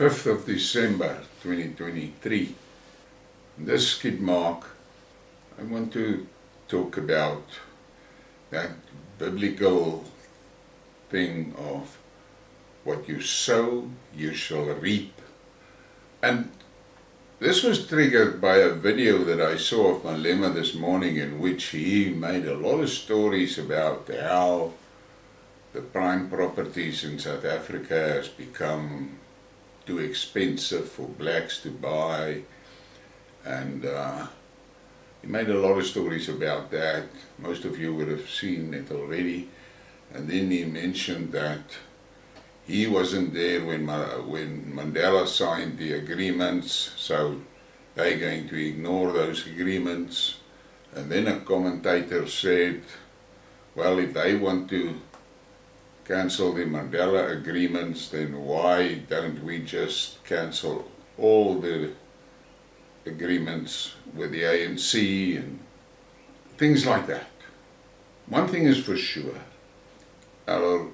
5th of December 2023. This Skidmark, I want to talk about that biblical thing of what you sow, you shall reap. And this was triggered by a video that I saw of Malema this morning, in which he made a lot of stories about how the prime properties in South Africa has become too expensive for blacks to buy, and he made a lot of stories about that. Most of you would have seen it already. And then he mentioned that he wasn't there when Mandela signed the agreements, so they're going to ignore those agreements. And then a commentator said, well, if they want to cancel the Mandela agreements, then why don't we just cancel all the agreements with the ANC and things like that. One thing is for sure, our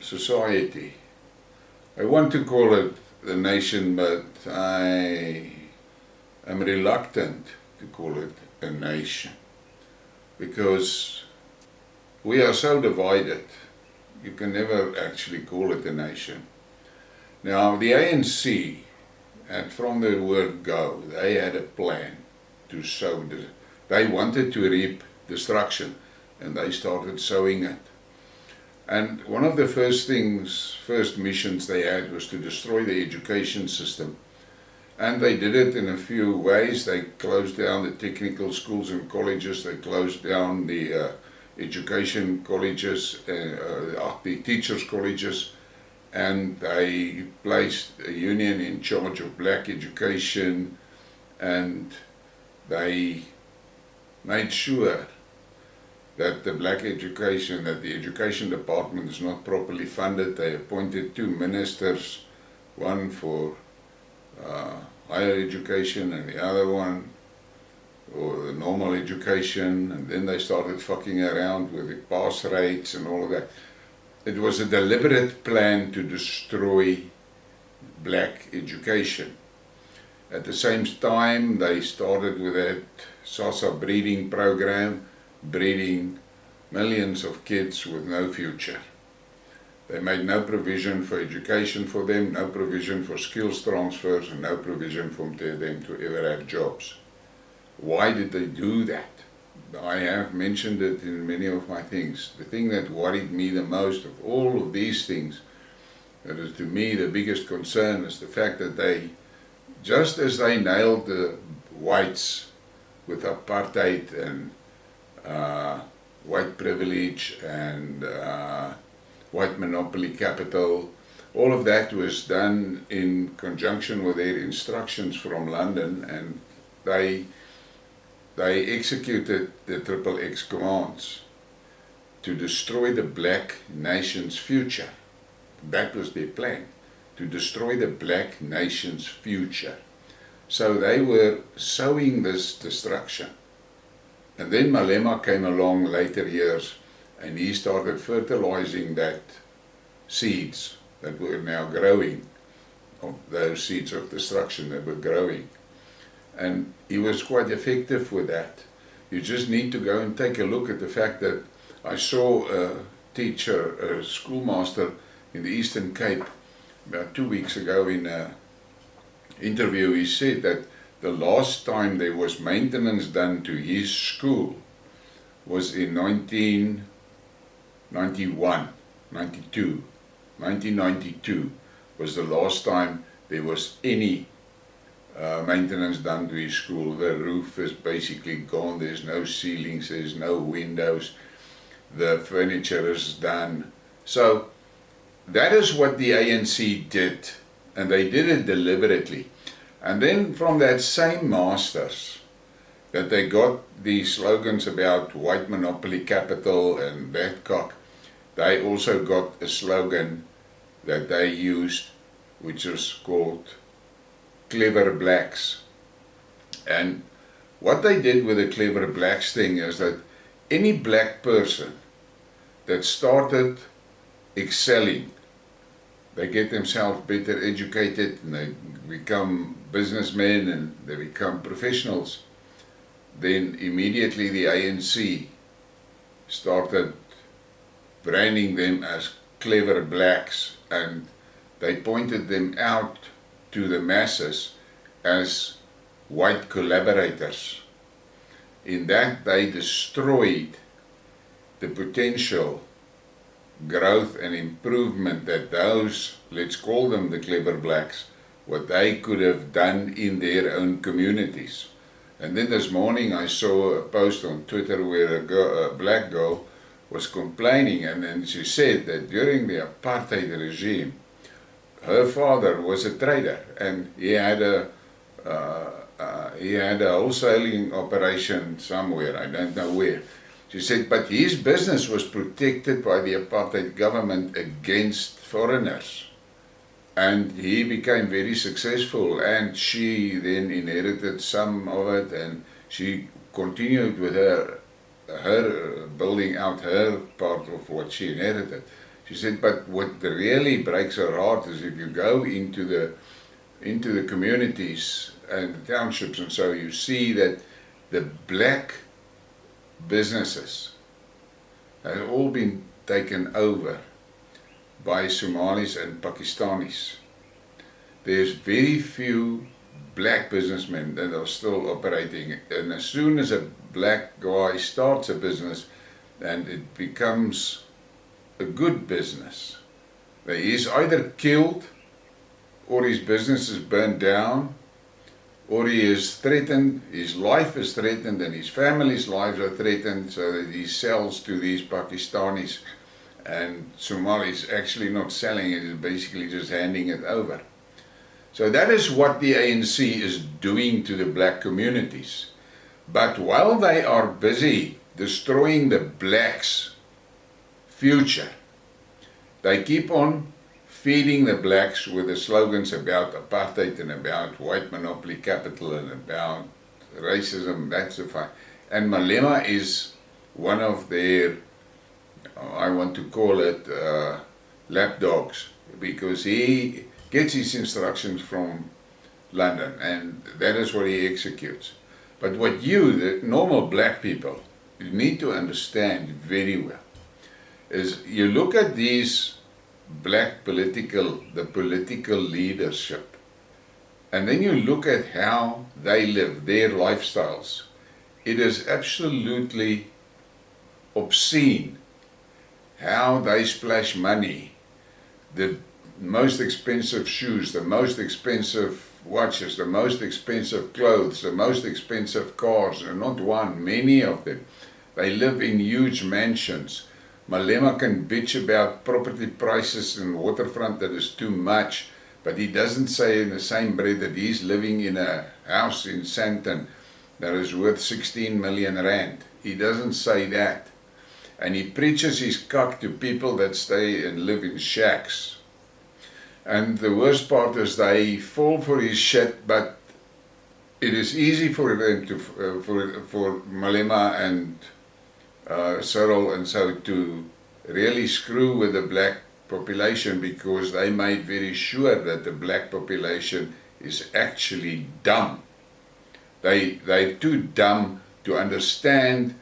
society, I want to call it the nation, but I am reluctant to call it a nation, because we are so divided. You can never actually call it a nation. Now, the ANC, and from the word go, they had a plan to sow. They wanted to reap destruction, and they started sowing it. And one of the first missions they had was to destroy the education system. And they did it in a few ways. They closed down the technical schools and colleges. They closed down the education colleges, the teachers' colleges, and they placed a union in charge of black education, and they made sure that the education department is not properly funded. They appointed 2 ministers, one for higher education and the other one or the normal education, and then they started fucking around with the pass rates and all of that. It was a deliberate plan to destroy black education. At the same time, they started with that SASSA Breeding program, breeding millions of kids with no future. They made no provision for education for them, no provision for skills transfers, and no provision for them to ever have jobs. Why did they do that? I have mentioned it in many of my things. The thing that worried me the most of all of these things, that is to me the biggest concern, is the fact that they, just as they nailed the whites with apartheid and white privilege and white monopoly capital, all of that was done in conjunction with their instructions from London, and they executed the XXX commands to destroy the black nation's future. That was their plan, to destroy the black nation's future. So they were sowing this destruction. And then Malema came along later years, and he started fertilizing that seeds that were now growing, of those seeds of destruction that were growing. And he was quite effective with that. You just need to go and take a look at the fact that I saw a teacher, a schoolmaster in the Eastern Cape about 2 weeks ago in an interview. He said that the last time there was maintenance done to his school was in 1992 was the last time there was any maintenance done to his school. The roof is basically gone, there's no ceilings, there's no windows, the furniture is done. So that is what the ANC did, and they did it deliberately. And then from that same masters that they got these slogans about white monopoly capital and that cock, they also got a slogan that they used, which is called Clever Blacks. And what they did with the Clever Blacks thing is that any black person that started excelling they get themselves better educated and they become businessmen and they become professionals, then immediately the ANC started branding them as clever blacks, and they pointed them out to the masses as white collaborators. In that, they destroyed the potential growth and improvement that those, let's call them the clever blacks, what they could have done in their own communities. And then this morning I saw a post on Twitter where a black girl was complaining, and then she said that during the apartheid regime, her father was a trader and he had a wholesaling operation somewhere, I don't know where. She said, but his business was protected by the apartheid government against foreigners. And he became very successful, and she then inherited some of it, and she continued with her building out her part of what she inherited. She said, but what really breaks her heart is if you go into the communities and the townships and so, you see that the black businesses have all been taken over by Somalis and Pakistanis. There's very few black businessmen that are still operating, and as soon as a black guy starts a business and it becomes a good business, he is either killed or his business is burned down, or he is threatened, his life is threatened and his family's lives are threatened, so that he sells to these Pakistanis, and Somalis actually not selling it, is basically just handing it over. So that is what the ANC is doing to the black communities. But while they are busy destroying the blacks' future, they keep on feeding the blacks with the slogans about apartheid and about white monopoly capital and about racism, that's a fact. And Malema is one of their, I want to call it, lapdogs, because he gets his instructions from London, and that is what he executes. But what you, the normal black people, you need to understand very well, is you look at these black the political leadership, and then you look at how they live, their lifestyles. It is absolutely obscene how they splash money, the most expensive shoes, the most expensive watches, the most expensive clothes, the most expensive cars, and not one, many of them. They live in huge mansions. Malema can bitch about property prices in waterfront that is too much, but he doesn't say in the same breath that he's living in a house in Sandton that is worth 16 million rand. He doesn't say that. And he preaches his cock to people that stay and live in shacks. And the worst part is they fall for his shit, but it is easy for them to, for Malema and Cyril and so to really screw with the black population, because they made very sure that the black population is actually dumb. They're too dumb to understand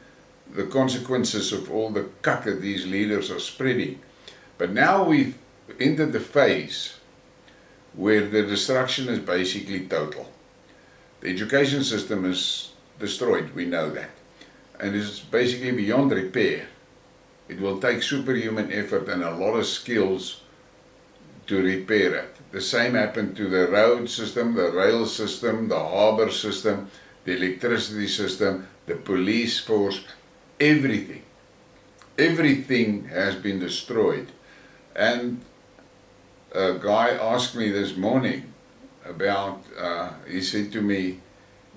the consequences of all the cuck that these leaders are spreading. But now we've entered the phase where the destruction is basically total. The education system is destroyed, we know that. And it's basically beyond repair. It will take superhuman effort and a lot of skills to repair it. The same happened to the road system, the rail system, the harbour system, the electricity system, the police force, everything. Everything has been destroyed. And a guy asked me this morning about, he said to me,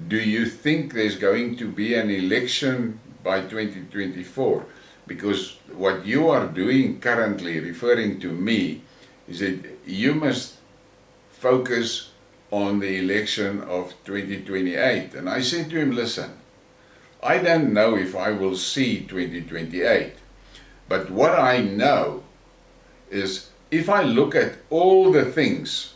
do you think there's going to be an election by 2024? Because what you are doing currently, referring to me, is that you must focus on the election of 2028. And I said to him, listen, I don't know if I will see 2028, but what I know is if I look at all the things,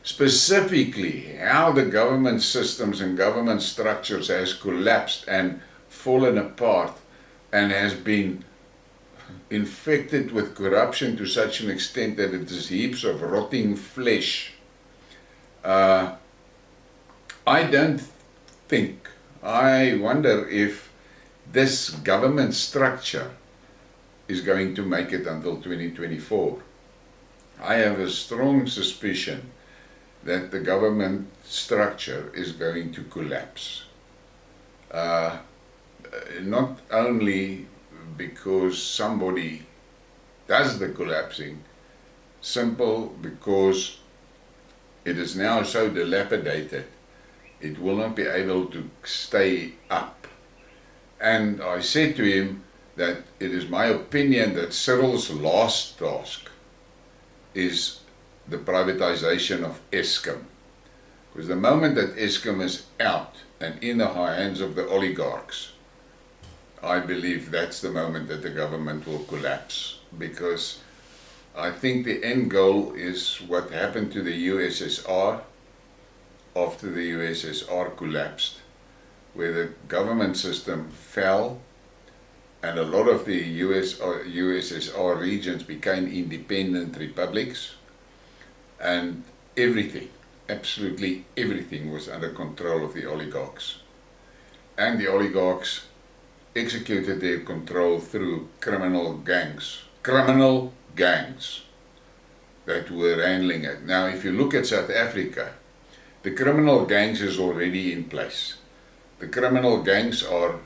specifically how the government systems and government structures has collapsed and fallen apart and has been infected with corruption to such an extent that it is heaps of rotting flesh, I don't think, I wonder if this government structure is going to make it until 2024. I have a strong suspicion that the government structure is going to collapse. Not only because somebody does the collapsing, simple because it is now so dilapidated, it will not be able to stay up. And I said to him that it is my opinion that Cyril's last task is the privatization of Eskom. Because the moment that Eskom is out and in the hands of the oligarchs, I believe that's the moment that the government will collapse. Because I think the end goal is what happened to the USSR after the USSR collapsed, where the government system fell and a lot of the USSR regions became independent republics, and everything, absolutely everything, was under control of the oligarchs. And the oligarchs executed their control through criminal gangs that were handling it. Now, if you look at South Africa, the criminal gangs is already in place. The criminal gangs are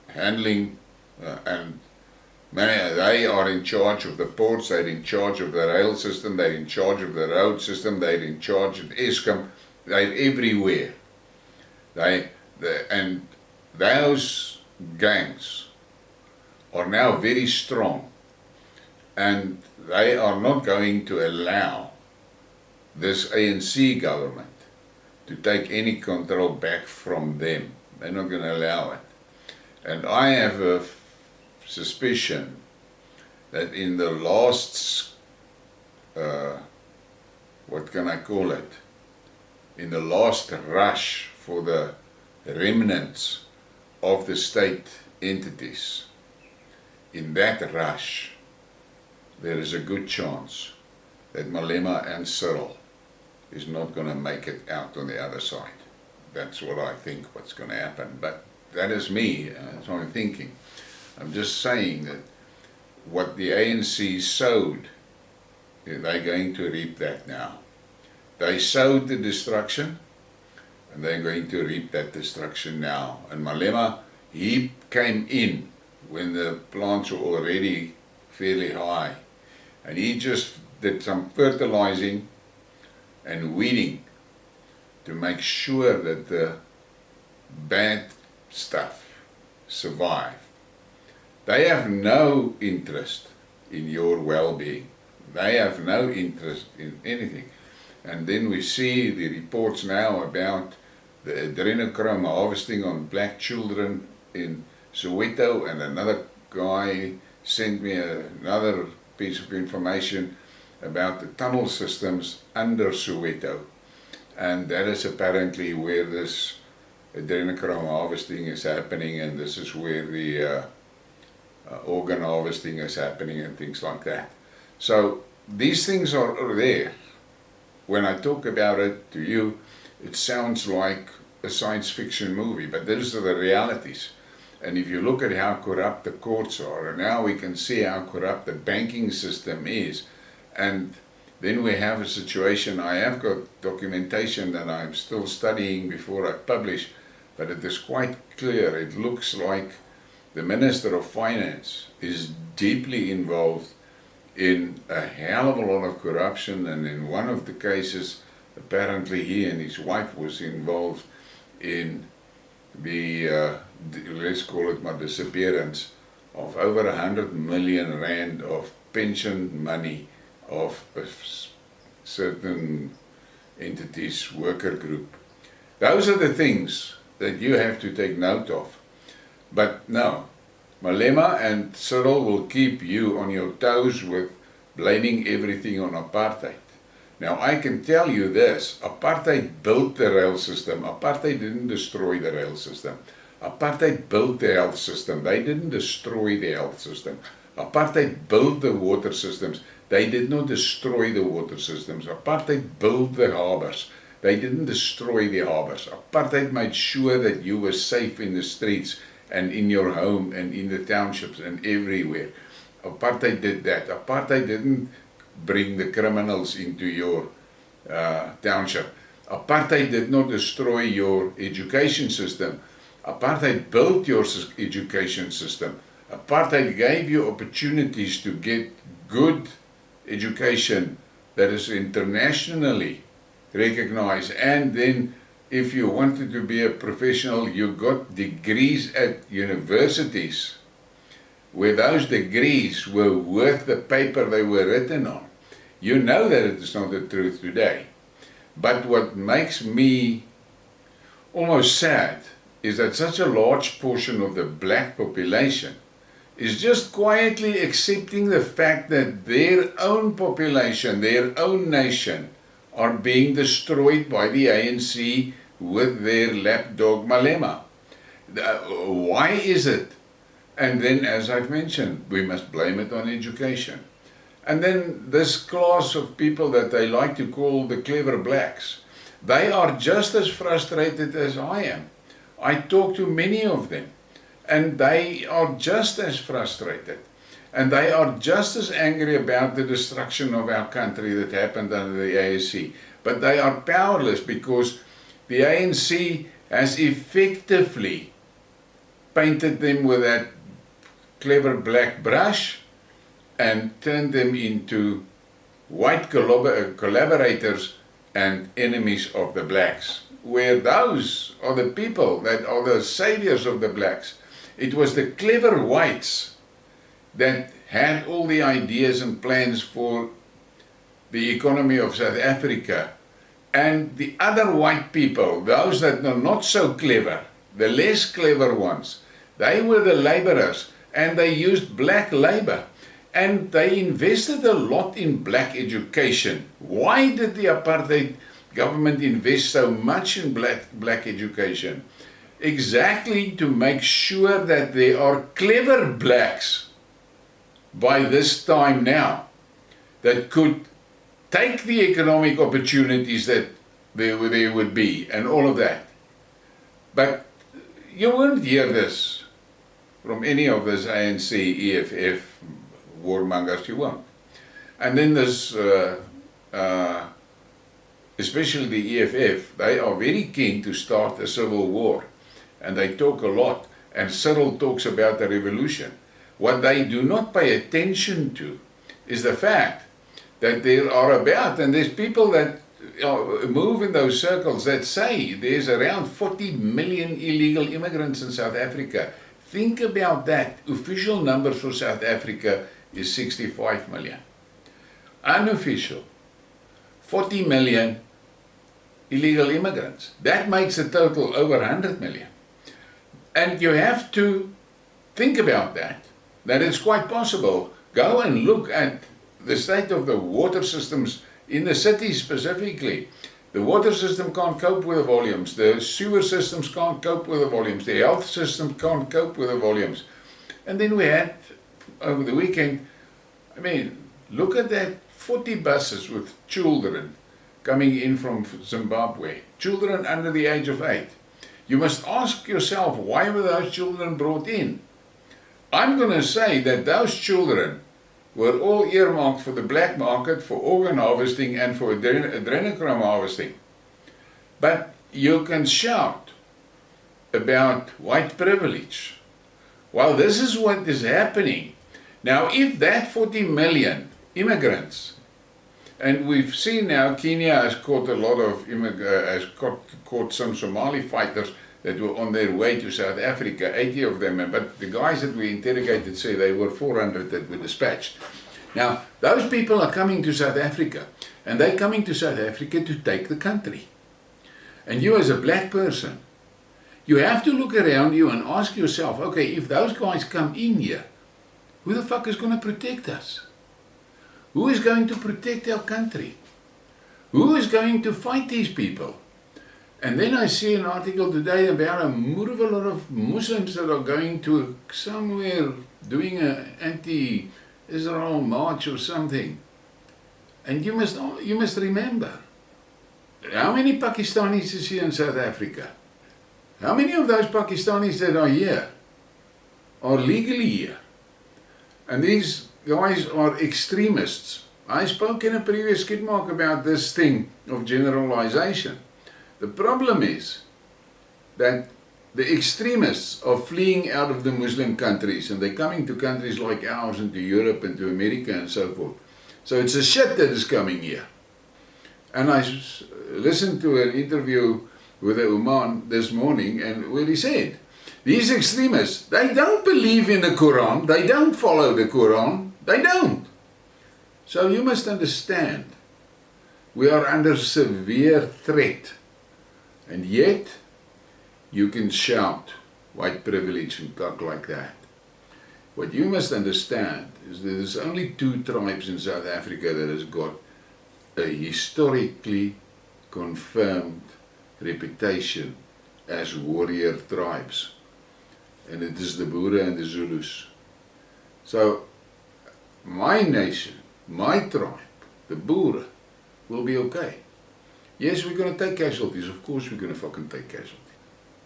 handling and they are in charge of the ports, they're in charge of the rail system, they're in charge of the road system, they're in charge of Eskom, they're everywhere. And those gangs are now very strong, and they are not going to allow this ANC government to take any control back from them. They're not going to allow it. And I have a suspicion that in the last, what can I call it, in the last rush for the remnants of the state entities, in that rush, there is a good chance that Malema and Cyril is not going to make it out on the other side. That's what I think what's going to happen. But that is me, that's what I'm thinking. I'm just saying that what the ANC sowed, they're going to reap that now. They sowed the destruction, and they're going to reap that destruction now. And Malema, he came in when the plants were already fairly high, and he just did some fertilizing and weeding to make sure that the bad stuff survive. They have no interest in your well-being. They have no interest in anything. And then we see the reports now about the adrenochrome harvesting on black children in Soweto, and another guy sent me another piece of information about the tunnel systems under Soweto. And that is apparently where this adrenochrome harvesting is happening, and this is where the organ harvesting is happening and things like that. So these things are there. When I talk about it to you, it sounds like a science fiction movie, but those are the realities. And if you look at how corrupt the courts are, and now we can see how corrupt the banking system is, and then we have a situation, I have got documentation that I'm still studying before I publish, but it is quite clear. It looks like the Minister of Finance is deeply involved in a hell of a lot of corruption, and in one of the cases, apparently he and his wife was involved in the, let's call it my disappearance, of over 100 million rand of pension money of a certain entity's worker group. Those are the things that you have to take note of. But no, Malema and Cyril will keep you on your toes with blaming everything on apartheid. Now I can tell you this, apartheid built the rail system. Apartheid didn't destroy the rail system. Apartheid built the health system. They didn't destroy the health system. Apartheid built the water systems. They did not destroy the water systems. Apartheid built the harbors. They didn't destroy the harbors. Apartheid made sure that you were safe in the streets and in your home and in the townships and everywhere. Apartheid did that. Apartheid didn't bring the criminals into your township. Apartheid did not destroy your education system. Apartheid built your education system. Apartheid gave you opportunities to get good education that is internationally recognized, and then if you wanted to be a professional, you got degrees at universities where those degrees were worth the paper they were written on. You know that it is not the truth today. But what makes me almost sad is that such a large portion of the black population is just quietly accepting the fact that their own population, their own nation, are being destroyed by the ANC with their lapdog malema. Why is it? And then, as I've mentioned, we must blame it on education. And then this class of people that they like to call the clever blacks, they are just as frustrated as I am. I talk to many of them, and they are just as frustrated. And they are just as angry about the destruction of our country that happened under the ANC. But they are powerless because the ANC has effectively painted them with that clever black brush and turned them into white collaborators and enemies of the blacks, where those are the people that are the saviors of the blacks. It was the clever whites that had all the ideas and plans for the economy of South Africa, and the other white people, those that are not so clever, the less clever ones, they were the laborers, and they used black labor, and they invested a lot in black education. Why did the apartheid government invest so much in black education? Exactly to make sure that there are clever blacks by this time now that could take the economic opportunities that there would be and all of that. But you won't hear this from any of this ANC, EFF warmongers, you won't. And then this, especially the EFF, they are very keen to start a civil war, and they talk a lot, and Cyril talks about the revolution. What they do not pay attention to is the fact that there are about, and there's people that move in those circles that say there's around 40 million illegal immigrants in South Africa. Think about that. Official numbers for South Africa is 65 million. Unofficial, 40 million illegal immigrants. That makes a total over 100 million. And you have to think about that it's quite possible. Go and look at the state of the water systems in the cities specifically. The water system can't cope with the volumes. The sewer systems can't cope with the volumes. The health system can't cope with the volumes. And then we had, over the weekend, I mean, look at that, 40 buses with children coming in from Zimbabwe. Children under the age of 8. You must ask yourself, why were those children brought in? I'm going to say that those children were all earmarked for the black market, for organ harvesting and for adrenochrome harvesting. But you can shout about white privilege. Well, this is what is happening. Now, if that 40 million immigrants, and we've seen now Kenya has caught a lot of caught some Somali fighters that were on their way to South Africa, 80 of them, but the guys that we interrogated say they were 400 that were dispatched. Now, those people are coming to South Africa, and they're coming to South Africa to take the country. And you as a black person, you have to look around you and ask yourself, okay, if those guys come in here, who the fuck is going to protect us? Who is going to protect our country? Who is going to fight these people? And then I see an article today about a lot of Muslims that are going to somewhere doing an anti-Israel march or something. And you must remember, how many Pakistanis is here in South Africa? How many of those Pakistanis that are here are legally here? And these guys are extremists. I spoke in a previous Skidmark about this thing of generalization. The problem is that the extremists are fleeing out of the Muslim countries and they're coming to countries like ours and to Europe and to America and so forth. So it's a shit that is coming here. And I listened to an interview with a Oman this morning, and where he said, these extremists, they don't believe in the Quran, they don't follow the Quran, they don't. So you must understand, we are under severe threat, and yet you can shout white privilege and talk like that. What you must understand is that there's only 2 tribes in South Africa that has got a historically confirmed reputation as warrior tribes, and it is the Boere and the Zulus. So my nation, my tribe, the Boere, will be okay. Yes, we're going to take casualties, of course we're going to fucking take casualties,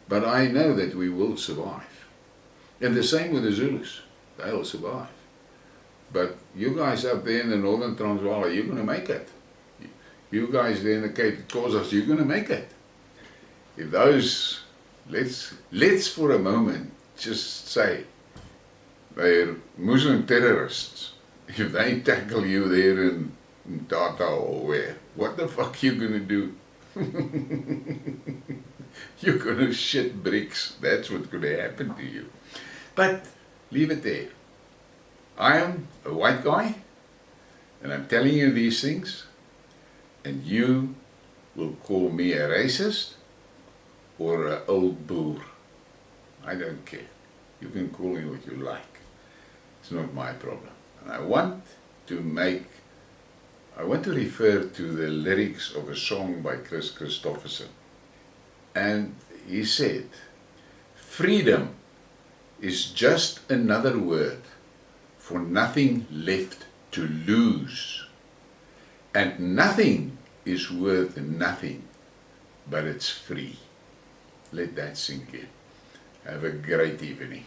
but I know that we will survive. And the same with the Zulus, they'll survive. But you guys up there in the northern Transvaal, you're going to make it. You guys there in the Cape Korsas, you're going to make it. If those, let's for a moment just say, they're Muslim terrorists. If they tackle you there in Tata or where, what the fuck you going to do? You're going to shit bricks. That's what's going to happen to you. But leave it there. I am a white guy, and I'm telling you these things, and you will call me a racist or an old boer. I don't care. You can call me what you like. It's not my problem. And I want to refer to the lyrics of a song by Chris Christopherson. And he said, freedom is just another word for nothing left to lose. And nothing is worth nothing, but it's free. Let that sink in. Have a great evening.